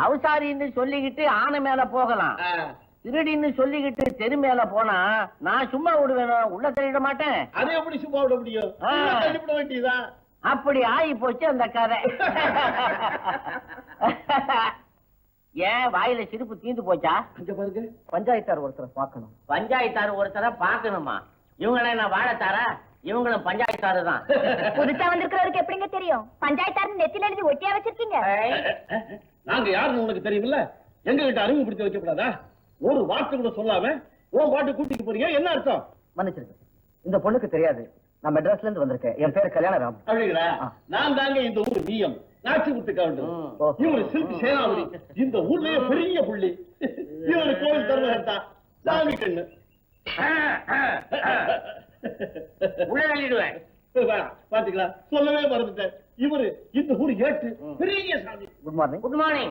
அவசாரின்னு சொல்லிக்கிட்டு ஆனை மேல போகலாம், திருடின்னு சொல்லிக்கிட்டு தெரு மேல போனா நான் சும்மா விடுவேன், உள்ள தள்ளிட மாட்டேன். அதை எப்படி சும்மா விட முடியும்? தள்ளிவிட வேண்டியதுதான். அப்படி ஆகி போச்சு அந்த கதை. ஏன் வாயில சிரிப்பு தீந்து போச்சா? பாருங்க, பஞ்சாயத்தார் ஒருத்தரை பார்க்கணும். பஞ்சாயத்தார் ஒருத்தரை பாக்கணுமா? இவங்கள என்ன வாழத்தாரா? இவங்களும் பஞ்சாயத்தாரு தான். புதுசா வந்திருக்கிறவருக்கு எப்படிங்க தெரியும்? பஞ்சாயத்தாரு நெத்தில எழுதி ஒட்டியா வச்சிருக்கீங்க. நாங்க யாருன்னு உனக்கு தெரியுமில்ல? எங்க கிட்ட அறிமுகப்படுத்தி வைக்கப்படாதா? ஒரு வார்த்தை கூட சொல்லாம உன் பாட்டு கூட்டிட்டு போறீங்க, என்ன அர்த்தம்? மன்னிச்சிருக்கேன், இந்த பொண்ணுக்கு தெரியாது. நான் மெட்ராஸ்ல இருந்து வந்திருக்கேன். என் பேர் கல்யாணராம். அப்படிங்களா? நான் தாங்க இந்த ஊர் பிஎம் நாச்சிமுத்து கவுண்டர். இவரு சில்க் சேனாபதி, இந்த ஊர்லயே பெரிய புள்ளி. இவரு கோவில் தர்மகர்த்தா, சாமி கண்ணு. உள்ள தள்ளிடுவேன். பாத்தீங்களா, சொல்லவே மறந்துட்டேன். இவரு இந்த ஊர் ஏட்டு பெரிய சாமி. Good morning. Good morning.